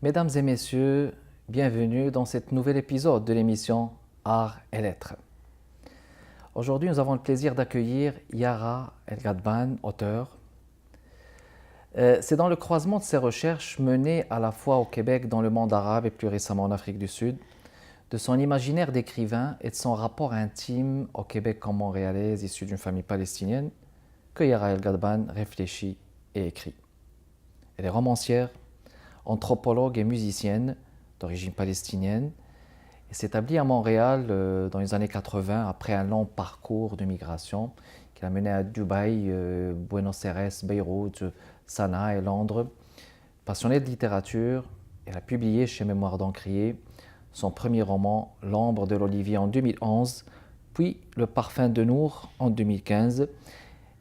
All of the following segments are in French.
Mesdames et messieurs, bienvenue dans cet nouvel épisode de l'émission Art et Lettres. Aujourd'hui, nous avons le plaisir d'accueillir Yara El Ghadban, auteure. C'est dans le croisement de ses recherches menées à la fois au Québec, dans le monde arabe et plus récemment en Afrique du Sud, de son imaginaire d'écrivain et de son rapport intime au Québec comme montréalaise issue d'une famille palestinienne que Yara El Ghadban réfléchit et écrit. Elle est romancière, anthropologue et musicienne d'origine palestinienne et s'établit à Montréal dans les années 80 après un long parcours de migration qui l'a mené à Dubaï, Buenos Aires, Beyrouth, Sanaa et Londres. Passionnée de littérature, elle a publié chez Mémoires d'Encrier son premier roman L'ombre de l'olivier en 2011, puis Le parfum de Nour en 2015.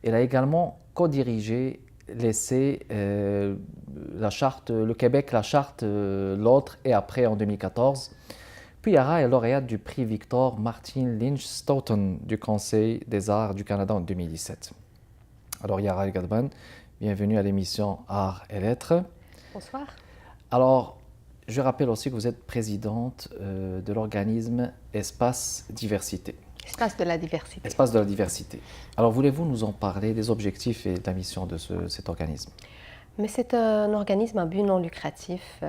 Elle a également co-dirigé l'essai La Charte, le Québec, la Charte, l'autre et après en 2014. Puis Yara est lauréate du prix Victor Martin Lynch Stoughton du Conseil des Arts du Canada en 2017. Alors Yara El Ghadban, bienvenue à l'émission Art et Lettres. Bonsoir. Alors, je rappelle aussi que vous êtes présidente de l'organisme Espace Diversité. Espace de la diversité. Espace de la diversité. Alors, voulez-vous nous en parler des objectifs et de la mission de cet organisme? Mais c'est un organisme à but non lucratif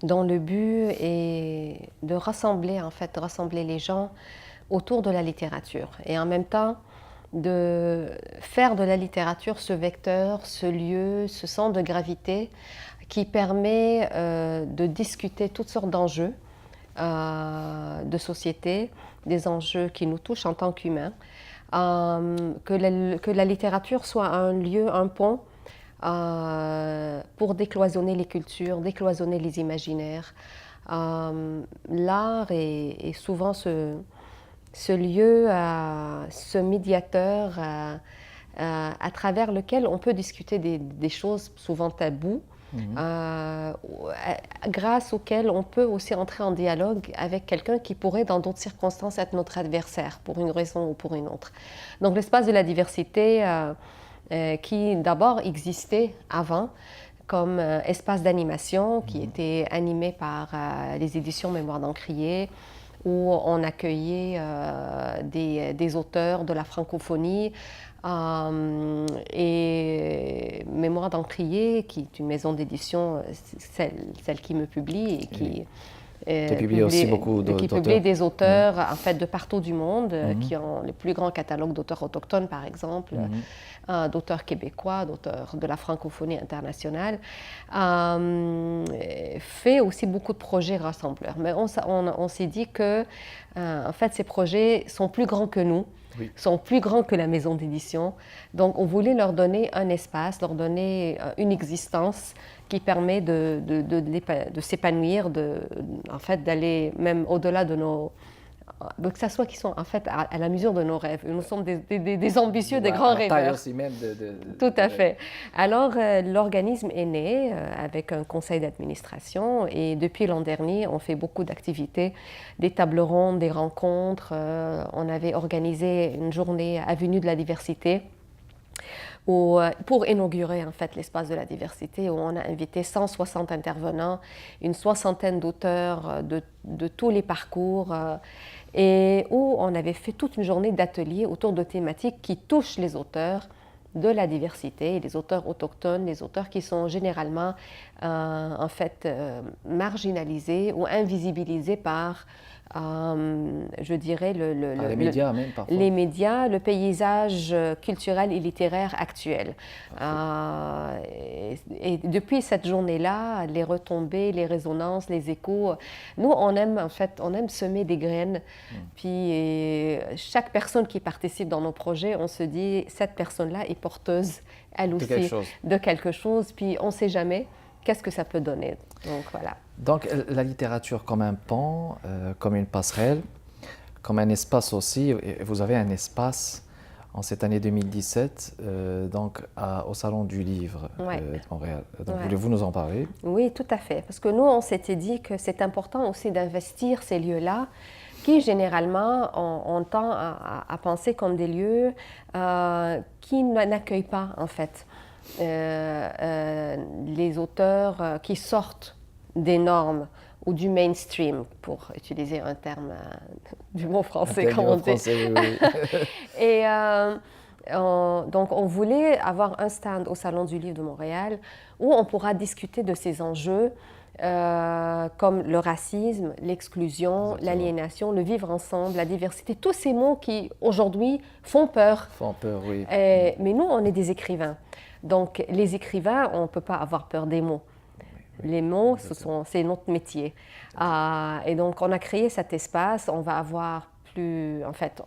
dont le but est de rassembler, les gens autour de la littérature et en même temps de faire de la littérature ce vecteur, ce lieu, ce centre de gravité qui permet de discuter toutes sortes d'enjeux de société, des enjeux qui nous touchent en tant qu'humains, que la littérature soit un lieu, un pont pour décloisonner les cultures, décloisonner les imaginaires. L'art est souvent ce lieu, ce médiateur à travers lequel on peut discuter des choses souvent taboues, grâce auquel on peut aussi entrer en dialogue avec quelqu'un qui pourrait, dans d'autres circonstances, être notre adversaire, pour une raison ou pour une autre. Donc l'espace de la diversité, qui d'abord existait avant, comme espace d'animation, qui était animé par les éditions Mémoires d'Encrier, où on accueillait des auteurs de la francophonie, et Mémoires d'Encrier, qui est une maison d'édition, celle qui me publie et qui publie aussi beaucoup d'auteurs. Qui publie des auteurs en fait de partout du monde, qui ont le plus grand catalogue d'auteurs autochtones par exemple, d'auteurs québécois, d'auteurs de la francophonie internationale, fait aussi beaucoup de projets rassembleurs. Mais on s'est dit que en fait ces projets sont plus grands que nous. Oui. Sont plus grands que la maison d'édition. Donc, on voulait leur donner un espace, leur donner une existence qui permet de s'épanouir, en fait, d'aller même au-delà de nos... que ça soit qu'ils sont en fait à la mesure de nos rêves. Nous sommes des ambitieux, des grands rêveurs. Aussi même Tout à fait. Alors, l'organisme est né avec un conseil d'administration et depuis l'an dernier, on fait beaucoup d'activités, des tables rondes, des rencontres. On avait organisé une journée Avenue de la diversité pour inaugurer en fait l'espace de la diversité, où on a invité 160 intervenants, une soixantaine d'auteurs de tous les parcours, et où on avait fait toute une journée d'ateliers autour de thématiques qui touchent les auteurs de la diversité, les auteurs autochtones, les auteurs qui sont généralement en fait marginalisés ou invisibilisés par je dirais les médias même parfois. Les médias, le paysage culturel et littéraire actuel. Et depuis cette journée-là, les retombées, les résonances, les échos, nous on aime semer des graines. Puis chaque personne qui participe dans nos projets, on se dit cette personne-là est porteuse, elle aussi, de quelque chose. Puis on ne sait jamais qu'est-ce que ça peut donner. Donc voilà. Donc la littérature comme un pont, comme une passerelle, comme un espace aussi. Et vous avez un espace en cette année 2017, au Salon du Livre de Montréal. Donc voulez-vous nous en parler? Oui, tout à fait. Parce que nous, on s'était dit que c'est important aussi d'investir ces lieux-là qui généralement on tend à penser comme des lieux qui n'accueillent pas en fait les auteurs qui sortent des normes ou du mainstream, pour utiliser un terme du mot français, comme on dit. Français, oui, oui. Et donc, on voulait avoir un stand au Salon du Livre de Montréal où on pourra discuter de ces enjeux comme le racisme, l'exclusion, Exactement. l'aliénation, le vivre ensemble, la diversité, tous ces mots qui, aujourd'hui, font peur. Font peur, oui. Mais nous, on est des écrivains. Donc, les écrivains, on ne peut pas avoir peur des mots. Les mots, c'est notre métier. Et donc, on a créé cet espace. On va avoir plus... En fait,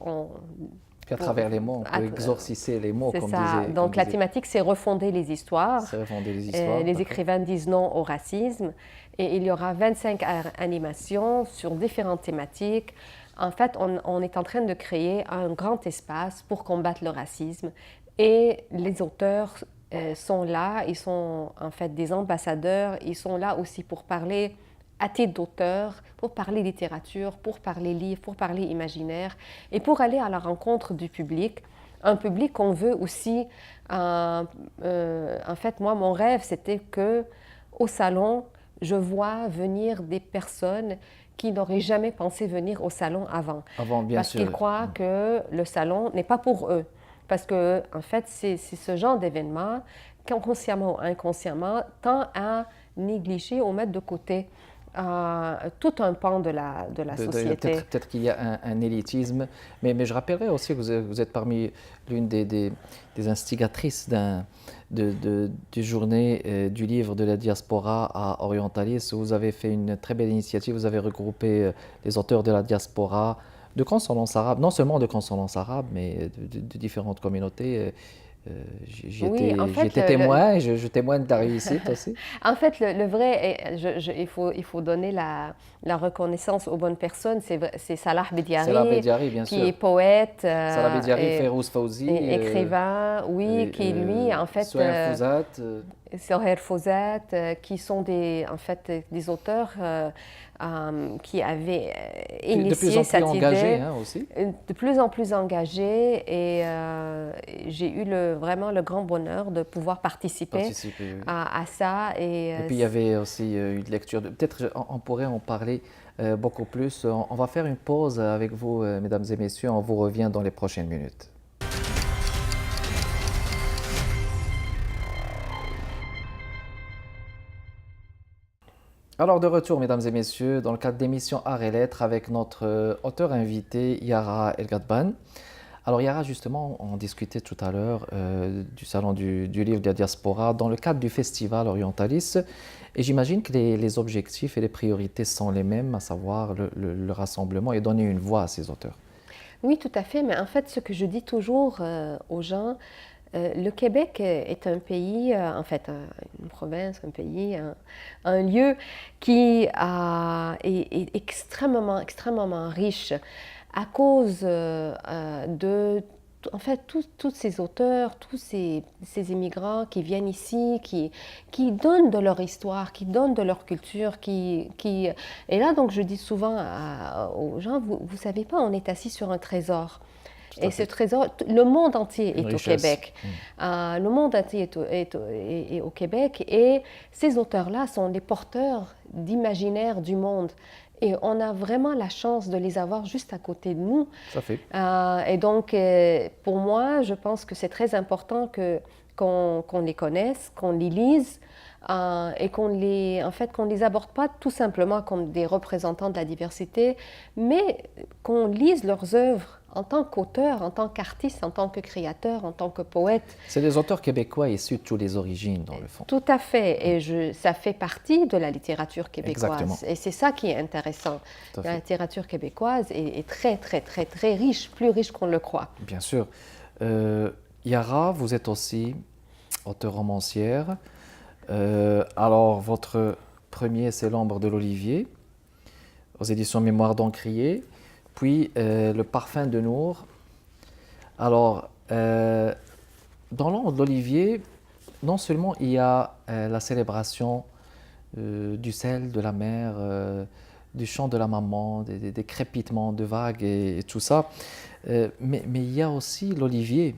Puis à travers les mots, on peut exorciser les mots, c'est comme ça. disait... Donc, la thématique, c'est refonder les histoires. C'est refonder les histoires. Les écrivains disent non au racisme. Et il y aura 25 animations sur différentes thématiques. En fait, on est en train de créer un grand espace pour combattre le racisme. Et les auteurs sont là, ils sont en fait des ambassadeurs, ils sont là aussi pour parler à titre d'auteur, pour parler littérature, pour parler livre, pour parler imaginaire et pour aller à la rencontre du public, un public qu'on veut aussi. En fait, moi, mon rêve, c'était que au salon, je vois venir des personnes qui n'auraient jamais pensé venir au salon avant. Bien parce sûr. qu'ils croient que le salon n'est pas pour eux. Parce que, en fait, c'est ce genre d'événement, consciemment ou inconsciemment, tend à négliger ou mettre de côté tout un pan de la société. Peut-être qu'il y a un élitisme, mais je rappellerai aussi que vous êtes parmi l'une des instigatrices du journée du livre de la diaspora à Orientalis, où vous avez fait une très belle initiative, vous avez regroupé les auteurs de la diaspora, de consonance arabe, non seulement de consonance arabe, mais de différentes communautés. J'y étais témoin et je témoigne de la réussite aussi. En fait, le vrai, il faut donner la reconnaissance aux bonnes personnes. C'est Salah Bediari, bien qui sûr. est poète. Salah Bediari, Férouz Fawzi. Écrivain, oui, qui lui, en fait... Soher Fouzat, qui sont en fait, des auteurs qui avaient initié cette idée. De plus en plus engagés aussi. De plus en plus engagés et j'ai eu vraiment le grand bonheur de pouvoir participer à ça. Et puis il y avait aussi une lecture, peut-être on pourrait en parler beaucoup plus. On va faire une pause avec vous, mesdames et messieurs, on vous revient dans les prochaines minutes. Alors de retour, mesdames et messieurs, dans le cadre d'émission Art et Lettres avec notre auteur invité Yara El Ghadban. Alors Yara, justement, on discutait tout à l'heure du Salon du Livre de la Diaspora dans le cadre du Festival Orientalis. Et j'imagine que les objectifs et les priorités sont les mêmes, à savoir le rassemblement et donner une voix à ces auteurs. Oui, tout à fait. Mais en fait, ce que je dis toujours aux gens, le Québec est un pays, en fait, une province, un pays, un lieu qui est extrêmement, extrêmement riche à cause de, en fait, tous ces auteurs, tous ces immigrants qui viennent ici, qui donnent de leur histoire, qui donnent de leur culture, et là, donc, je dis souvent aux gens, vous savez pas, on est assis sur un trésor. Et ce trésor, le monde entier est au Québec. Le monde entier est au Québec et ces auteurs-là sont les porteurs d'imaginaire du monde. Et on a vraiment la chance de les avoir juste à côté de nous. Ça fait. Et donc, pour moi, je pense que c'est très important qu'on les connaisse, qu'on les lise et qu'on les aborde pas tout simplement comme des représentants de la diversité, mais qu'on lise leurs œuvres en tant qu'auteur, en tant qu'artiste, en tant que créateur, en tant que poète. C'est des auteurs québécois issus de toutes les origines, dans le fond. Tout à fait. Et ça fait partie de la littérature québécoise. Exactement. Et c'est ça qui est intéressant. La littérature québécoise est très, très, très, très riche, plus riche qu'on le croit. Bien sûr. Yara, vous êtes aussi auteure-romancière. Alors, votre premier, c'est L'ombre de l'Olivier, aux éditions Mémoire d'Encrier. Puis Le parfum de Nour. Alors, dans L'ombre de l'Olivier, non seulement il y a la célébration du sel, de la mer, du chant de la maman, des crépitements de vagues et tout ça, mais il y a aussi l'olivier.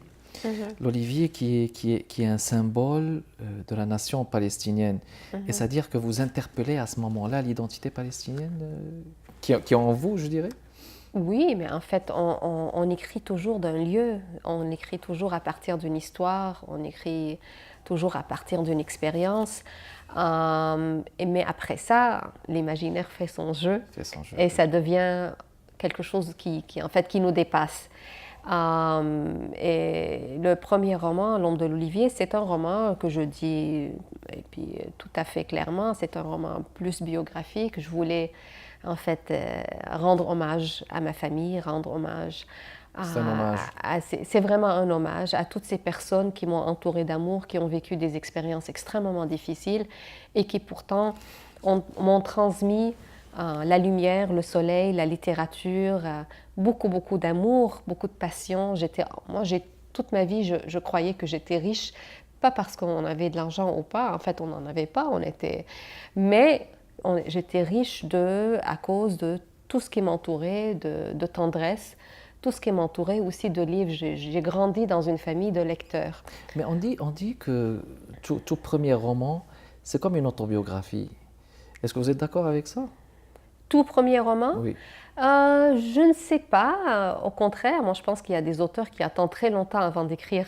L'olivier qui est un symbole de la nation palestinienne. Et c'est-à-dire que vous interpellez à ce moment-là l'identité palestinienne qui est en vous, je dirais? Oui, mais en fait, on écrit toujours d'un lieu, on écrit toujours à partir d'une histoire, on écrit toujours à partir d'une expérience. Mais après ça, l'imaginaire fait son jeu, et ça devient quelque chose en fait, qui nous dépasse. Et le premier roman, L'ombre de l'olivier, c'est un roman que je dis, et puis tout à fait clairement, c'est un roman plus biographique. Je voulais en fait rendre hommage à ma famille, rendre hommage c'est un hommage. C'est vraiment un hommage à toutes ces personnes qui m'ont entourée d'amour, qui ont vécu des expériences extrêmement difficiles et qui pourtant m'ont transmis la lumière, le soleil, la littérature, beaucoup d'amour, beaucoup de passion. Moi, toute ma vie, je croyais que j'étais riche, pas parce qu'on avait de l'argent ou pas, en fait, on n'en avait pas, mais j'étais riche à cause de tout ce qui m'entourait, de tendresse, tout ce qui m'entourait aussi de livres. J'ai grandi dans une famille de lecteurs. Mais on dit que tout premier roman, c'est comme une autobiographie. Est-ce que vous êtes d'accord avec ça? Tout premier roman? Oui. Je ne sais pas. Au contraire, moi je pense qu'il y a des auteurs qui attendent très longtemps avant d'écrire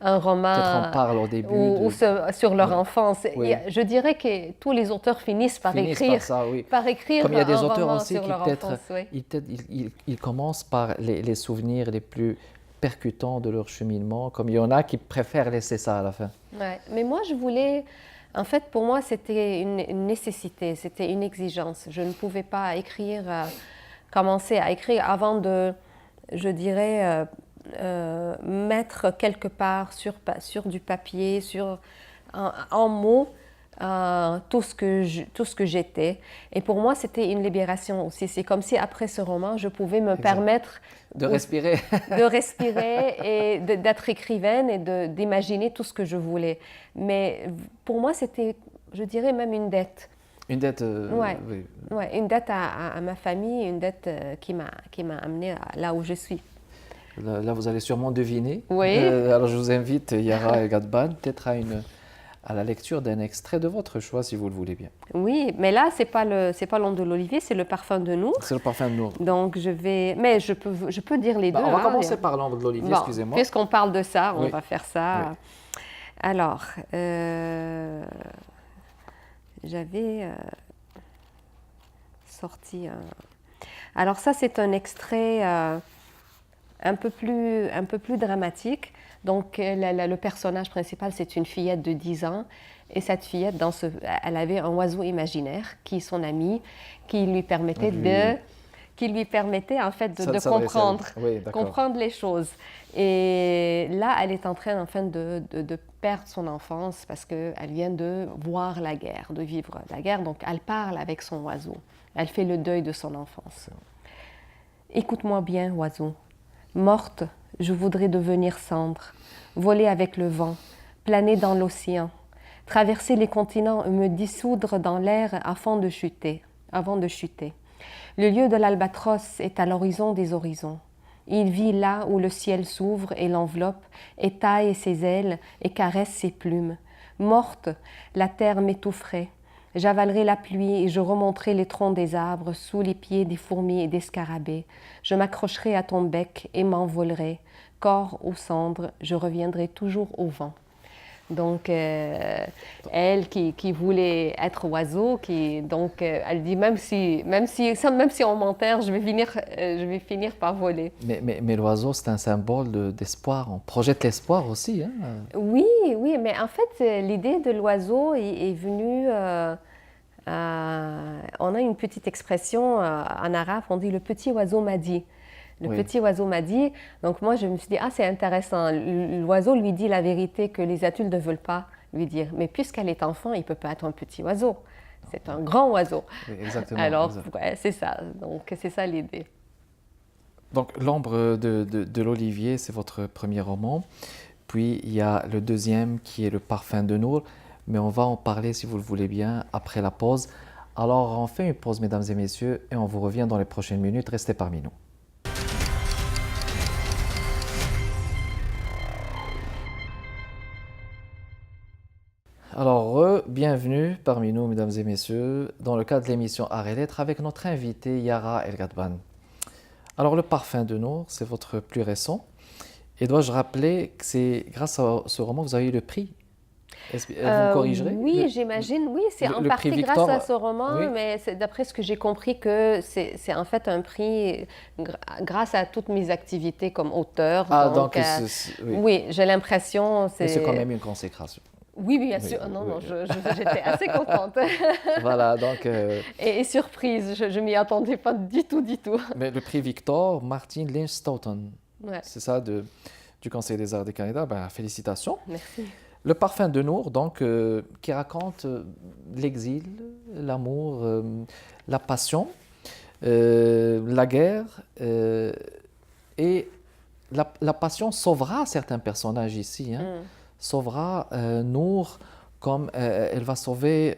un roman. Peut-être on parle au début ou sur leur enfance. Oui. Je dirais que tous les auteurs finissent par écrire. Par écrire comme il y a des auteurs roman aussi sur qui leur enfance, ils commencent par les souvenirs les plus percutants de leur cheminement, comme il y en a qui préfèrent laisser ça à la fin. Ouais. Mais moi je voulais... En fait, pour moi, c'était une nécessité, c'était une exigence. Je ne pouvais pas commencer à écrire avant de, je dirais, mettre quelque part sur du papier, en mots, tout ce que j'étais. Et pour moi, c'était une libération aussi. C'est comme si après ce roman, je pouvais me permettre de respirer, et d'être écrivaine et d'imaginer tout ce que je voulais. Mais pour moi, c'était, je dirais, même une dette. Une dette, oui. Ouais, une dette à ma famille, une dette qui m'a amenée là où je suis. Là, vous allez sûrement deviner. Oui. Alors, je vous invite, Yara El-Ghadban, peut-être à la lecture d'un extrait de votre choix, si vous le voulez bien. Oui, mais là, c'est pas l'ombre de l'olivier, c'est le parfum de Nour. C'est le parfum de Nour. Donc, mais je peux dire les deux. On va commencer par l'ombre de l'olivier, excusez-moi. Puisqu'on parle de ça, on oui. va faire ça. Oui. Alors, j'avais sorti un... Alors ça, c'est un extrait un peu plus dramatique. Donc, le personnage principal, c'est une fillette de 10 ans. Et cette fillette, elle avait un oiseau imaginaire qui est son ami, qui lui permettait en fait de comprendre les choses. Et là, elle est en train de perdre son enfance parce qu'elle vient de voir la guerre, de vivre la guerre. Donc, elle parle avec son oiseau. Elle fait le deuil de son enfance. Écoute-moi bien, oiseau. Morte, je voudrais devenir cendre, voler avec le vent, planer dans l'océan, traverser les continents et me dissoudre dans l'air avant de chuter. Le lieu de l'albatros est à l'horizon des horizons. Il vit là où le ciel s'ouvre et l'enveloppe, étaille ses ailes et caresse ses plumes. Morte, la terre m'étoufferait. J'avalerai la pluie et je remonterai les troncs des arbres sous les pieds des fourmis et des scarabées. Je m'accrocherai à ton bec et m'envolerai. Corps aux cendres, je reviendrai toujours au vent. Donc, elle qui voulait être oiseau, elle dit même si on m'enterre, je vais finir par voler. Mais l'oiseau, c'est un symbole d'espoir. On projette l'espoir aussi. Hein? Oui, mais en fait, l'idée de l'oiseau est venue... on a une petite expression en arabe, on dit « le petit oiseau m'a dit ». Le petit oiseau m'a dit, donc moi je me suis dit, c'est intéressant, l'oiseau lui dit la vérité que les adultes ne veulent pas lui dire, mais puisqu'elle est enfant, il ne peut pas être un petit oiseau, c'est un grand oiseau. Oui, exactement. Alors, c'est ça, donc c'est ça l'idée. Donc l'ombre de l'olivier, c'est votre premier roman, puis il y a le deuxième qui est le parfum de Nour, mais on va en parler si vous le voulez bien après la pause. Alors on fait une pause mesdames et messieurs et on vous revient dans les prochaines minutes, restez parmi nous. Alors, bienvenue parmi nous, mesdames et messieurs, dans le cadre de l'émission Art et Lettres avec notre invitée Yara El Ghadban. Alors, Le Parfum de Nour, c'est votre plus récent. Et dois-je rappeler que c'est grâce à ce roman que vous avez eu le prix? Vous me corrigerez? Oui, j'imagine, oui, c'est en le prix partie grâce Victor, à ce roman, oui. mais c'est d'après ce que j'ai compris que c'est en fait un prix grâce à toutes mes activités comme auteur. Ah, Donc, donc, oui. oui, j'ai l'impression, Mais c'est quand même une consécration. Oui, oui, bien Oui, sûr. Non, oui. non, j'étais assez contente Voilà, donc, et surprise. Je m'y attendais pas du tout, du tout. mais le prix Victor, Martin Lynch Stoughton, Ouais, c'est ça, du Conseil des Arts du Canada, ben, félicitations. merci. Le Parfum de Nour, donc, qui raconte l'exil, l'amour, la passion, la guerre, et la passion sauvera certains personnages ici, hein. Mm. Sauvera Nour comme elle va sauver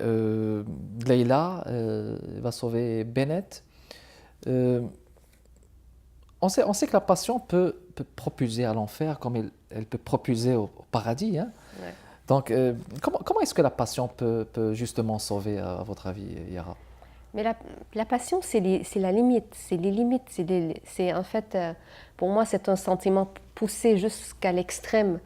Leila, elle va sauver Bennett. Euh, on sait que la passion peut propulser à l'enfer comme elle peut propulser au paradis, hein. Ouais. Donc, comment est-ce que la passion peut justement sauver, à votre avis, Yara? Mais la passion, c'est la limite, c'est les limites. C'est en fait, pour moi, c'est un sentiment poussé jusqu'à l'extrême.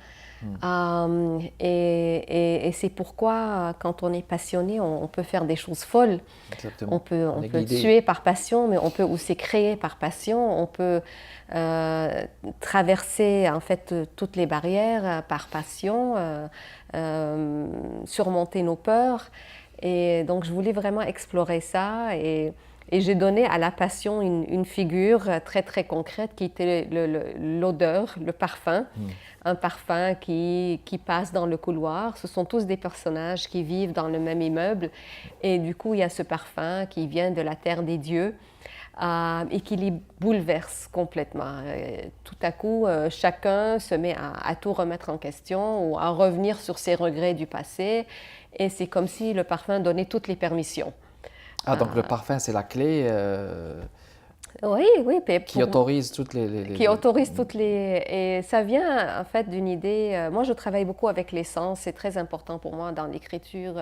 Et c'est pourquoi, quand on est passionné, on peut faire des choses folles. Exactement. On peut est guidé. tuer par passion, mais on peut aussi créer par passion. On peut traverser en fait toutes les barrières par passion, surmonter nos peurs. Et donc je voulais vraiment explorer ça et j'ai donné à la passion une figure très très concrète qui était l'odeur, le parfum. Un parfum qui passe dans le couloir. Ce sont tous des personnages qui vivent dans le même immeuble. Et du coup, il y a ce parfum qui vient de la terre des dieux et qui les bouleverse complètement. Tout à coup, chacun se met à tout remettre en question ou à revenir sur ses regrets du passé. Et c'est comme si le parfum donnait toutes les permissions. Ah, donc le parfum, c'est la clé Oui, oui. qui autorise toutes qui autorise toutes les... Et ça vient en fait d'une idée... Moi, je travaille beaucoup avec les sens. C'est très important pour moi dans l'écriture.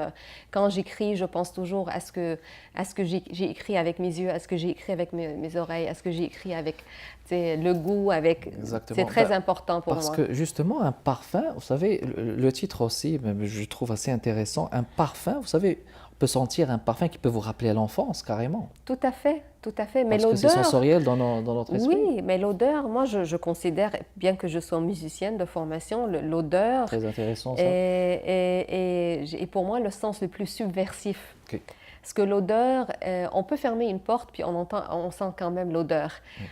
Quand j'écris, je pense toujours à ce que j'ai écrit avec mes yeux, à ce que j'ai écrit avec mes oreilles, à ce que j'ai écrit avec le goût. Exactement. C'est très important pour moi. Parce que justement, un parfum, vous savez, le titre aussi, même, je trouve assez intéressant. Un parfum, vous savez, on peut sentir un parfum qui peut vous rappeler à l'enfance, carrément. Tout à fait, tout à fait. Mais Parce que c'est l'odeur... sensoriel dans notre esprit. Oui, mais l'odeur, moi, je considère, bien que je sois musicienne de formation, l'odeur Très intéressant, ça. et pour moi, le sens le plus subversif. Ok. Parce que l'odeur, on peut fermer une porte, puis on sent quand même l'odeur.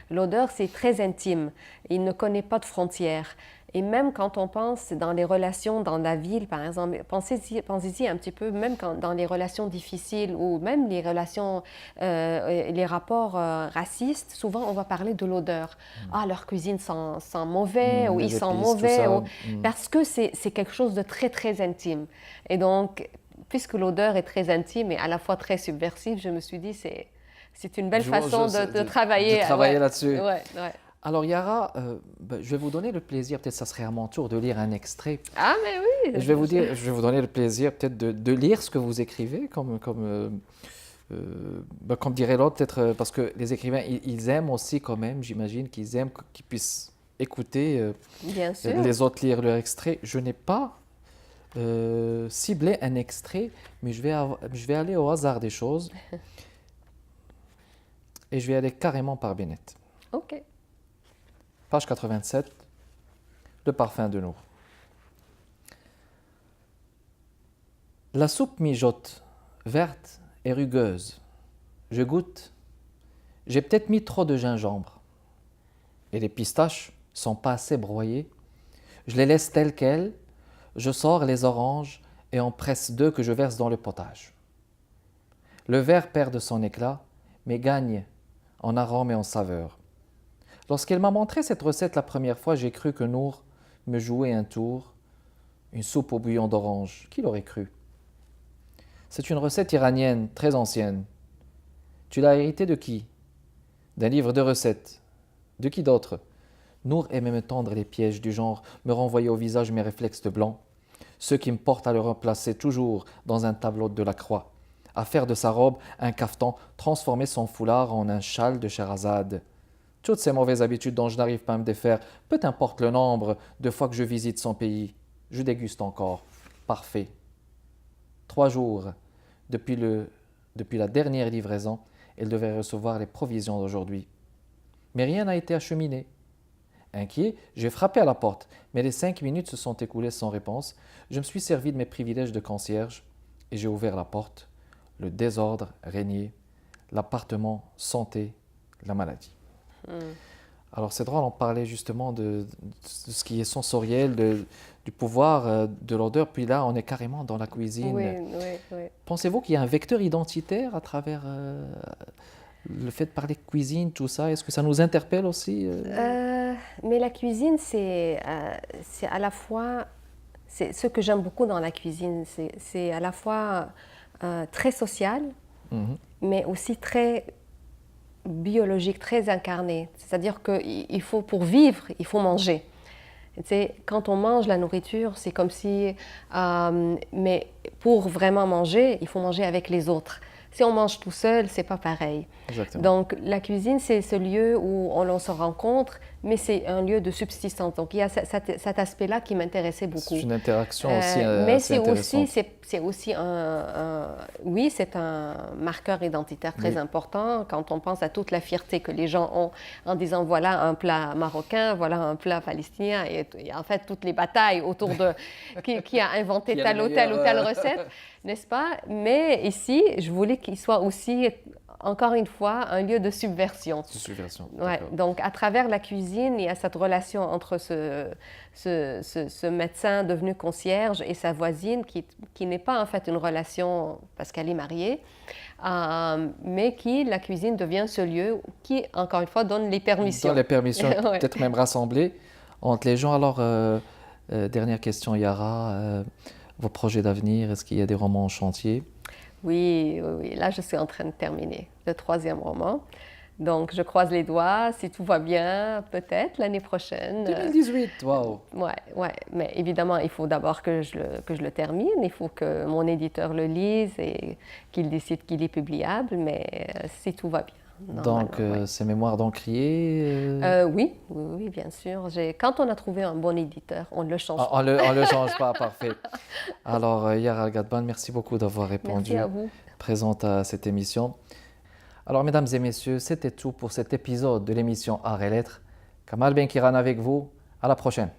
L'odeur, c'est très intime. Il ne connaît pas de frontières. Et même quand on pense dans les relations dans la ville, par exemple, pensez-y un petit peu, même dans les relations difficiles ou même les relations, les rapports racistes, souvent on va parler de l'odeur. Ah, leur cuisine sent mauvais ou ils les sentent épices, mauvais. tout ça. Parce que c'est quelque chose de très, très intime. Et donc, puisque l'odeur est très intime et à la fois très subversive, je me suis dit c'est une belle façon de travailler. De travailler là-dessus. Ouais. Alors Yara, je vais vous donner le plaisir, peut-être ça serait à mon tour de lire un extrait. Ah, mais oui. Je vais vous donner le plaisir peut-être de lire ce que vous écrivez, comme dirait l'autre, peut-être parce que les écrivains, ils aiment aussi quand même, j'imagine qu'ils aiment qu'ils puissent écouter Bien sûr. les autres lire leur extrait. Je n'ai pas ciblé un extrait, mais je vais aller au hasard des choses et je vais aller carrément par Bennett. OK. Page 87, Le parfum de Nour. La soupe mijote, verte et rugueuse. Je goûte. J'ai peut-être mis trop de gingembre. Et les pistaches sont pas assez broyées. Je les laisse telles quelles. Je sors les oranges et en presse deux que je verse dans le potage. Le verre perd de son éclat, mais gagne en arôme et en saveur. Lorsqu'elle m'a montré cette recette la première fois, j'ai cru que Nour me jouait un tour, une soupe au bouillon d'orange. Qui l'aurait cru? C'est une recette iranienne, très ancienne. Tu l'as héritée de qui? D'un livre de recettes. De qui d'autre? Nour aimait me tendre les pièges du genre, me renvoyer au visage mes réflexes de blanc. ce qui me porte à le remplacer toujours dans un tableau de la croix, à faire de sa robe un caftan, transformer son foulard en un châle de Sherazade. Toutes ces mauvaises habitudes dont je n'arrive pas à me défaire, peu importe le nombre de fois que je visite son pays, je déguste encore. Parfait. 3 jours depuis la dernière livraison, elle devait recevoir les provisions d'aujourd'hui. Mais rien n'a été acheminé. Inquiet, j'ai frappé à la porte, mais les 5 minutes se sont écoulées sans réponse. Je me suis servi de mes privilèges de concierge et j'ai ouvert la porte. Le désordre régnait, l'appartement sentait la maladie. Alors c'est drôle, on parlait justement de ce qui est sensoriel, du pouvoir de l'odeur, puis là on est carrément dans la cuisine. Oui. Pensez-vous qu'il y a un vecteur identitaire à travers le fait de parler cuisine, tout ça? Est-ce que ça nous interpelle aussi Mais la cuisine, c'est à la fois, c'est ce que j'aime beaucoup dans la cuisine, c'est à la fois très social, mais aussi très biologique, très incarné. C'est-à-dire qu'il faut, pour vivre, il faut manger. Tu sais, quand on mange la nourriture, c'est comme si... mais pour vraiment manger, il faut manger avec les autres. Si on mange tout seul, c'est pas pareil. Exactement. Donc, la cuisine, c'est ce lieu où on se rencontre, mais c'est un lieu de subsistance. Donc, il y a cet aspect-là qui m'intéressait beaucoup. C'est une interaction aussi mais assez intéressante. c'est aussi oui, c'est un marqueur identitaire très important quand on pense à toute la fierté que les gens ont en disant voilà un plat marocain, voilà un plat palestinien, et en fait toutes les batailles autour de qui a inventé telle ou telle recette, n'est-ce pas? Mais ici, je voulais qu'il soit aussi, encore une fois, un lieu de subversion. Subversion. Ouais, donc, à travers la cuisine, il y a cette relation entre ce médecin devenu concierge et sa voisine qui n'est pas en fait une relation parce qu'elle est mariée, mais la cuisine devient ce lieu qui, encore une fois, donne les permissions. Donne les permissions, peut-être même rassembler entre les gens. Alors, dernière question, Yara, vos projets d'avenir, est-ce qu'il y a des romans en chantier? Oui, là je suis en train de terminer le 3e roman. Donc je croise les doigts, si tout va bien, peut-être l'année prochaine. 2018, waouh! Ouais, mais évidemment il faut d'abord que je le termine, il faut que mon éditeur le lise et qu'il décide qu'il est publiable, mais si tout va bien. Donc, ces mémoires d'encrier oui, bien sûr. Quand on a trouvé un bon éditeur, on ne le change pas. On le change pas, parfait. Alors, Yara Al-Ghadban, merci beaucoup d'avoir répondu présente à cette émission. Alors, mesdames et messieurs, c'était tout pour cet épisode de l'émission Art et Lettres. Kamal Benkiran avec vous. À la prochaine.